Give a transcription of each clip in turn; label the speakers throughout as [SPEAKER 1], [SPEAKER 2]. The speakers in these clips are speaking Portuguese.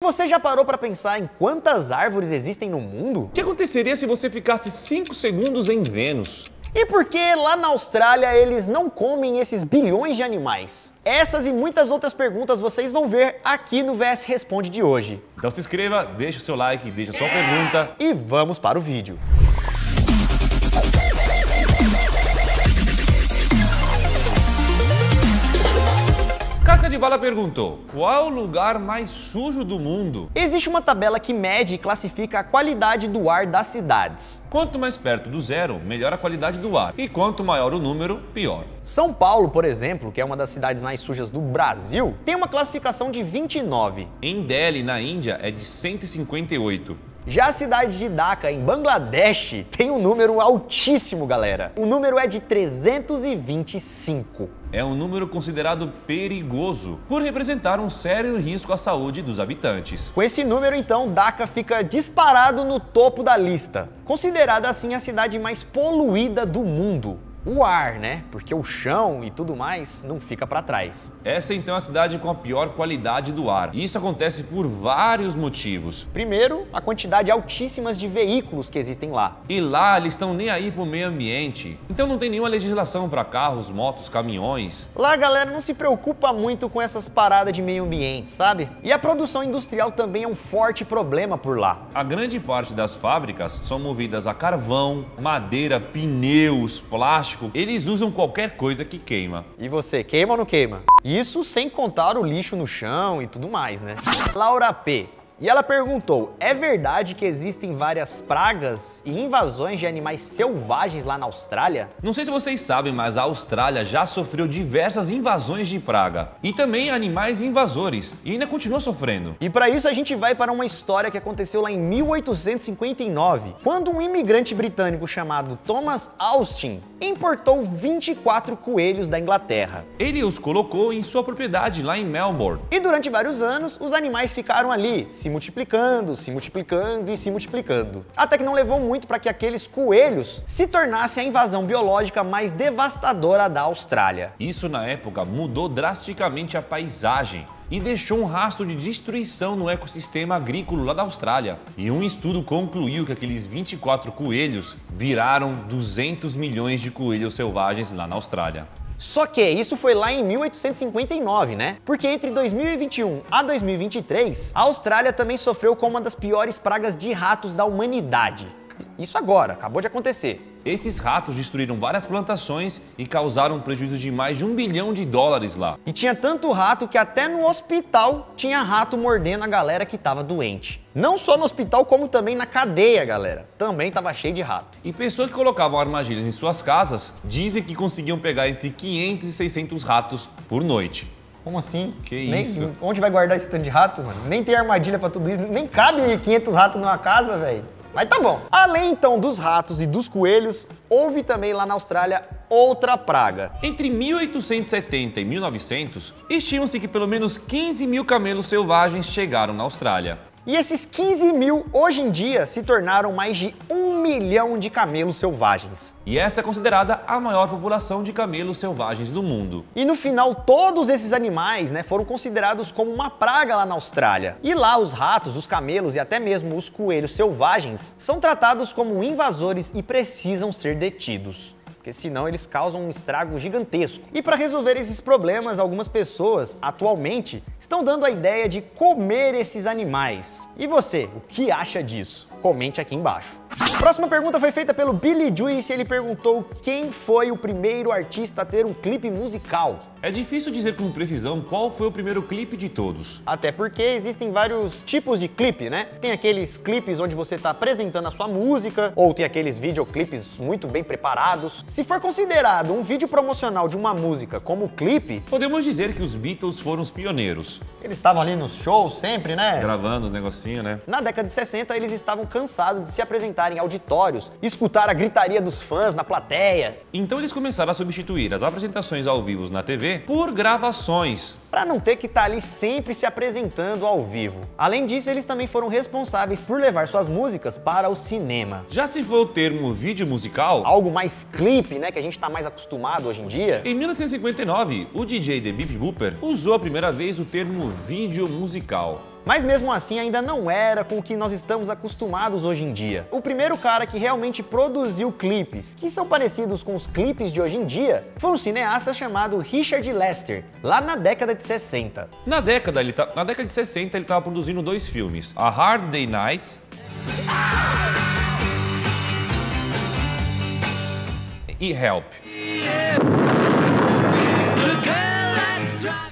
[SPEAKER 1] Você já parou para pensar em quantas árvores existem no mundo?
[SPEAKER 2] O que aconteceria se você ficasse 5 segundos em Vênus?
[SPEAKER 1] E por que lá na Austrália eles não comem esses bilhões de animais? Essas e muitas outras perguntas vocês vão ver aqui no VS Responde de hoje.
[SPEAKER 2] Então se inscreva, deixa o seu like, deixa a sua pergunta.
[SPEAKER 1] E vamos para o vídeo.
[SPEAKER 2] Casca de Bala perguntou: qual o lugar mais sujo do mundo?
[SPEAKER 1] Existe uma tabela que mede e classifica a qualidade do ar das cidades.
[SPEAKER 2] Quanto mais perto do zero, melhor a qualidade do ar. E quanto maior o número, pior.
[SPEAKER 1] São Paulo, por exemplo, que é uma das cidades mais sujas do Brasil, tem uma classificação de 29.
[SPEAKER 2] Em Delhi, na Índia, é de 158.
[SPEAKER 1] Já a cidade de Dhaka, em Bangladesh, tem um número altíssimo, galera. O número é de 325.
[SPEAKER 2] É um número considerado perigoso, por representar um sério risco à saúde dos habitantes.
[SPEAKER 1] Com esse número, então, Dhaka fica disparado no topo da lista. Considerada assim a cidade mais poluída do mundo. O ar, né? Porque o chão e tudo mais não fica para trás.
[SPEAKER 2] Essa então é a cidade com a pior qualidade do ar. E isso acontece por vários motivos.
[SPEAKER 1] Primeiro, a quantidade altíssima de veículos que existem lá.
[SPEAKER 2] E lá eles estão nem aí pro meio ambiente. Então não tem nenhuma legislação para carros, motos, caminhões.
[SPEAKER 1] Lá a galera não se preocupa muito com essas paradas de meio ambiente, sabe? E a produção industrial também é um forte problema por lá.
[SPEAKER 2] A grande parte das fábricas são movidas a carvão, madeira, pneus, plástico. Eles usam qualquer coisa que queima.
[SPEAKER 1] E você, queima ou não queima? Isso sem contar o lixo no chão e tudo mais, né? Laura P. E ela perguntou: é verdade que existem várias pragas e invasões de animais selvagens lá na Austrália?
[SPEAKER 2] Não sei se vocês sabem, mas a Austrália já sofreu diversas invasões de praga. E também animais invasores. E ainda continua sofrendo.
[SPEAKER 1] E para isso a gente vai para uma história que aconteceu lá em 1859, quando um imigrante britânico chamado Thomas Austin importou 24 coelhos da Inglaterra.
[SPEAKER 2] Ele os colocou em sua propriedade lá em Melbourne.
[SPEAKER 1] E durante vários anos, os animais ficaram ali, se multiplicando e se multiplicando. Até que não levou muito para que aqueles coelhos se tornassem a invasão biológica mais devastadora da Austrália.
[SPEAKER 2] Isso na época mudou drasticamente a paisagem e deixou um rastro de destruição no ecossistema agrícola lá da Austrália. E um estudo concluiu que aqueles 24 coelhos viraram 200 milhões de coelhos selvagens lá na Austrália.
[SPEAKER 1] Só que isso foi lá em 1859, né? Porque entre 2021 a 2023, a Austrália também sofreu com uma das piores pragas de ratos da humanidade. Isso agora, acabou de acontecer.
[SPEAKER 2] Esses ratos destruíram várias plantações e causaram um prejuízo de mais de $1 bilhão lá.
[SPEAKER 1] E tinha tanto rato que até no hospital tinha rato mordendo a galera que tava doente. Não só no hospital, como também na cadeia, galera. Também tava cheio de rato.
[SPEAKER 2] E pessoas que colocavam armadilhas em suas casas dizem que conseguiam pegar entre 500 e 600 ratos por noite.
[SPEAKER 1] Como assim?
[SPEAKER 2] Que isso?
[SPEAKER 1] Onde vai guardar esse tanto de rato, mano? Nem tem armadilha pra tudo isso. Nem cabe 500 ratos numa casa, velho. Mas tá bom. Além então dos ratos e dos coelhos, houve também lá na Austrália outra praga.
[SPEAKER 2] Entre 1870 e 1900, estima-se que pelo menos 15 mil camelos selvagens chegaram na Austrália.
[SPEAKER 1] E esses 15 mil, hoje em dia, se tornaram mais de 1 milhão de camelos selvagens.
[SPEAKER 2] E essa é considerada a maior população de camelos selvagens do mundo.
[SPEAKER 1] E no final, todos esses animais, né, foram considerados como uma praga lá na Austrália. E lá os ratos, os camelos e até mesmo os coelhos selvagens são tratados como invasores e precisam ser detidos. Porque senão eles causam um estrago gigantesco. E para resolver esses problemas, algumas pessoas, atualmente, estão dando a ideia de comer esses animais. E você, o que acha disso? Comente aqui embaixo. A próxima pergunta foi feita pelo Billy Juice e ele perguntou quem foi o primeiro artista a ter um clipe musical.
[SPEAKER 2] É difícil dizer com precisão qual foi o primeiro clipe de todos.
[SPEAKER 1] Até porque existem vários tipos de clipe, né? Tem aqueles clipes onde você está apresentando a sua música, ou tem aqueles videoclipes muito bem preparados. Se for considerado um vídeo promocional de uma música como clipe,
[SPEAKER 2] podemos dizer que os Beatles foram os pioneiros.
[SPEAKER 1] Eles estavam ali nos shows sempre, né?
[SPEAKER 2] Gravando os negocinhos, né?
[SPEAKER 1] Na década de 60, eles estavam cansados de se apresentar em auditórios, escutar a gritaria dos fãs na plateia.
[SPEAKER 2] Então eles começaram a substituir as apresentações ao vivo na TV por gravações,
[SPEAKER 1] para não ter que estar ali sempre se apresentando ao vivo. Além disso, eles também foram responsáveis por levar suas músicas para o cinema.
[SPEAKER 2] Já se for o termo vídeo musical,
[SPEAKER 1] algo mais clipe, né, que a gente está mais acostumado hoje em dia.
[SPEAKER 2] Em 1959, o DJ The Beep Booper usou a primeira vez o termo vídeo musical.
[SPEAKER 1] Mas mesmo assim ainda não era com o que nós estamos acostumados hoje em dia. O primeiro cara que realmente produziu clipes que são parecidos com os clipes de hoje em dia foi um cineasta chamado Richard Lester, lá na década de 60.
[SPEAKER 2] Na década de 60 ele estava produzindo 2 filmes, A Hard Day Nights e Help.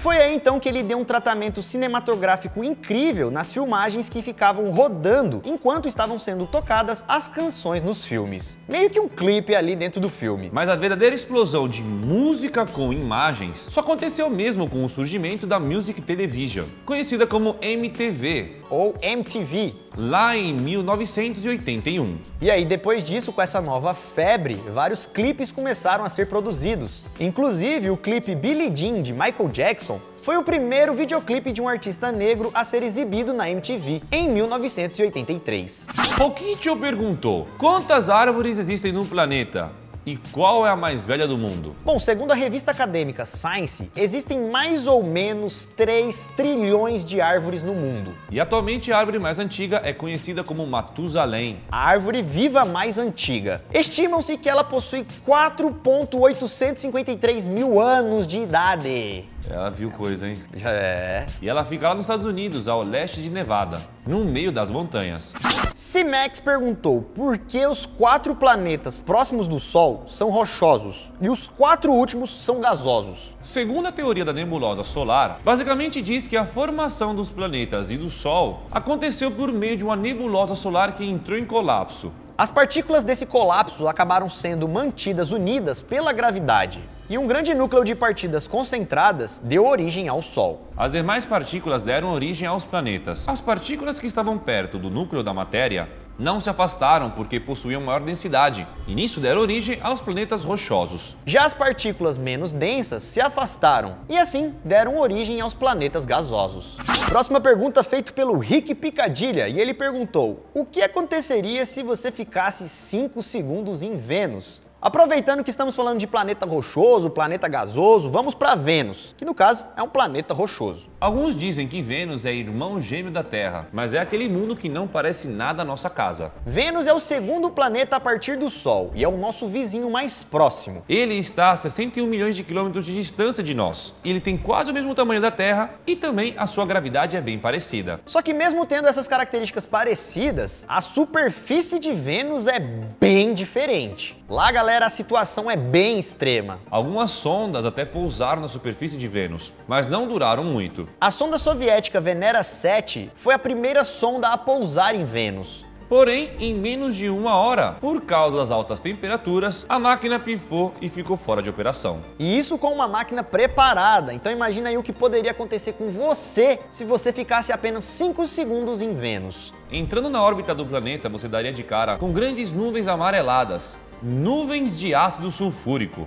[SPEAKER 1] Foi aí então que ele deu um tratamento cinematográfico incrível nas filmagens que ficavam rodando enquanto estavam sendo tocadas as canções nos filmes. Meio que um clipe ali dentro do filme.
[SPEAKER 2] Mas a verdadeira explosão de música com imagens só aconteceu mesmo com o surgimento da Music Television, conhecida como MTV,
[SPEAKER 1] ou MTV.
[SPEAKER 2] lá em 1981.
[SPEAKER 1] E aí, depois disso, com essa nova febre, vários clipes começaram a ser produzidos. Inclusive, o clipe Billie Jean, de Michael Jackson, foi o primeiro videoclipe de um artista negro a ser exibido na MTV, em 1983.
[SPEAKER 2] Pokitio perguntou: quantas árvores existem no planeta? E qual é a mais velha do mundo?
[SPEAKER 1] Bom, segundo a revista acadêmica Science, existem mais ou menos 3 trilhões de árvores no mundo.
[SPEAKER 2] E atualmente a árvore mais antiga é conhecida como Matusalém.
[SPEAKER 1] A árvore viva mais antiga. Estimam-se que ela possui 4.853 mil anos de idade.
[SPEAKER 2] Ela viu coisa, hein?
[SPEAKER 1] Já é.
[SPEAKER 2] E ela fica lá nos Estados Unidos, ao leste de Nevada, no meio das montanhas.
[SPEAKER 1] C-Max perguntou por que os 4 planetas próximos do Sol são rochosos e os 4 últimos são gasosos.
[SPEAKER 2] Segundo a teoria da nebulosa solar, basicamente diz que a formação dos planetas e do Sol aconteceu por meio de uma nebulosa solar que entrou em colapso.
[SPEAKER 1] As partículas desse colapso acabaram sendo mantidas unidas pela gravidade, e um grande núcleo de partículas concentradas deu origem ao Sol.
[SPEAKER 2] As demais partículas deram origem aos planetas. As partículas que estavam perto do núcleo da matéria não se afastaram porque possuíam maior densidade, e nisso deram origem aos planetas rochosos.
[SPEAKER 1] Já as partículas menos densas se afastaram, e assim deram origem aos planetas gasosos. Próxima pergunta feita pelo Rick Picadilha, e ele perguntou: o que aconteceria se você ficasse 5 segundos em Vênus? Aproveitando que estamos falando de planeta rochoso, planeta gasoso, vamos para Vênus, que no caso é um planeta rochoso.
[SPEAKER 2] Alguns dizem que Vênus é irmão gêmeo da Terra, mas é aquele mundo que não parece nada a nossa casa.
[SPEAKER 1] Vênus é o segundo planeta a partir do Sol e é o nosso vizinho mais próximo.
[SPEAKER 2] Ele está a 61 milhões de quilômetros de distância de nós. Ele tem quase o mesmo tamanho da Terra e também a sua gravidade é bem parecida.
[SPEAKER 1] Só que mesmo tendo essas características parecidas, a superfície de Vênus é bem diferente. Lá, galera, a situação é bem extrema.
[SPEAKER 2] Algumas sondas até pousaram na superfície de Vênus, mas não duraram muito.
[SPEAKER 1] A sonda soviética Venera 7 foi a primeira sonda a pousar em Vênus.
[SPEAKER 2] Porém, em menos de 1 hora, por causa das altas temperaturas, a máquina pifou e ficou fora de operação.
[SPEAKER 1] E isso com uma máquina preparada. Então imagina aí o que poderia acontecer com você se você ficasse apenas 5 segundos em Vênus.
[SPEAKER 2] Entrando na órbita do planeta, você daria de cara com grandes nuvens amareladas. Nuvens de ácido sulfúrico.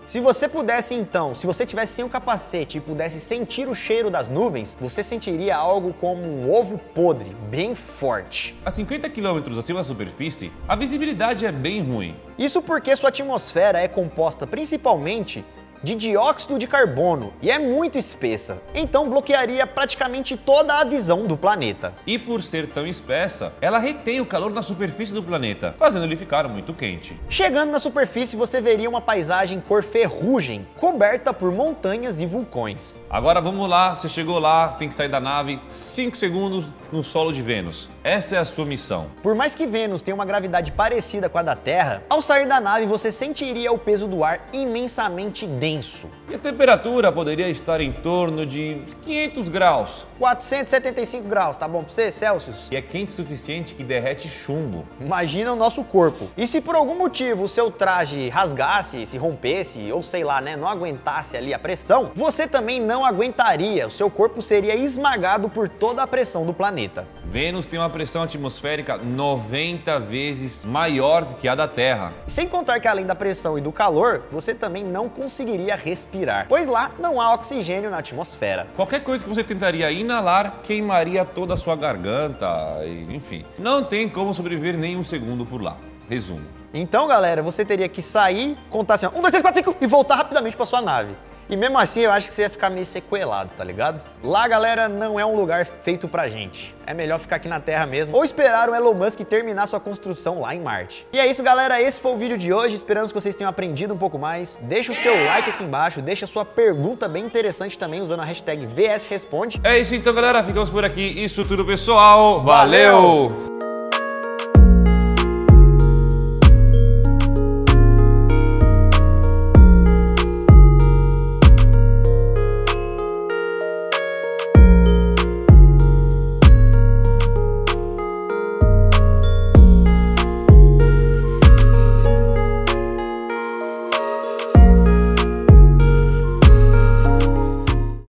[SPEAKER 1] Se você pudesse então, se você tivesse sem um capacete e pudesse sentir o cheiro das nuvens, você sentiria algo como um ovo podre, bem forte.
[SPEAKER 2] A 50 km acima da superfície, a visibilidade é bem ruim.
[SPEAKER 1] Isso porque sua atmosfera é composta principalmente de dióxido de carbono e é muito espessa, então bloquearia praticamente toda a visão do planeta.
[SPEAKER 2] E por ser tão espessa, ela retém o calor na superfície do planeta, fazendo ele ficar muito quente.
[SPEAKER 1] Chegando na superfície, você veria uma paisagem cor ferrugem, coberta por montanhas e vulcões.
[SPEAKER 2] Agora vamos lá, você chegou lá, tem que sair da nave 5 segundos no solo de Vênus. Essa é a sua missão.
[SPEAKER 1] Por mais que Vênus tenha uma gravidade parecida com a da Terra, ao sair da nave você sentiria o peso do ar imensamente denso.
[SPEAKER 2] E a temperatura poderia estar em torno de 500 graus.
[SPEAKER 1] 475 graus, tá bom pra você, Celsius?
[SPEAKER 2] E é quente o suficiente que derrete chumbo.
[SPEAKER 1] Imagina o nosso corpo. E se por algum motivo o seu traje rasgasse, se rompesse, ou sei lá, né, não aguentasse ali a pressão, você também não aguentaria. O seu corpo seria esmagado por toda a pressão do planeta.
[SPEAKER 2] Vênus tem uma pressão atmosférica 90 vezes maior do que a da Terra.
[SPEAKER 1] E sem contar que além da pressão e do calor, você também não conseguiria respirar, pois lá não há oxigênio na atmosfera.
[SPEAKER 2] Qualquer coisa que você tentaria inalar queimaria toda a sua garganta, enfim. Não tem como sobreviver nem 1 segundo por lá. Resumo.
[SPEAKER 1] Então, galera, você teria que sair, contar assim, ó, 1, 2, 3, 4, 5 e voltar rapidamente para sua nave. E mesmo assim, eu acho que você ia ficar meio sequelado, tá ligado? Lá, galera, não é um lugar feito pra gente. É melhor ficar aqui na Terra mesmo, ou esperar o Elon Musk terminar sua construção lá em Marte. E é isso, galera, esse foi o vídeo de hoje, esperamos que vocês tenham aprendido um pouco mais. Deixa o seu like aqui embaixo, deixa a sua pergunta bem interessante também, usando a hashtag VSResponde.
[SPEAKER 2] É isso então, galera, ficamos por aqui. Isso tudo, pessoal. Valeu!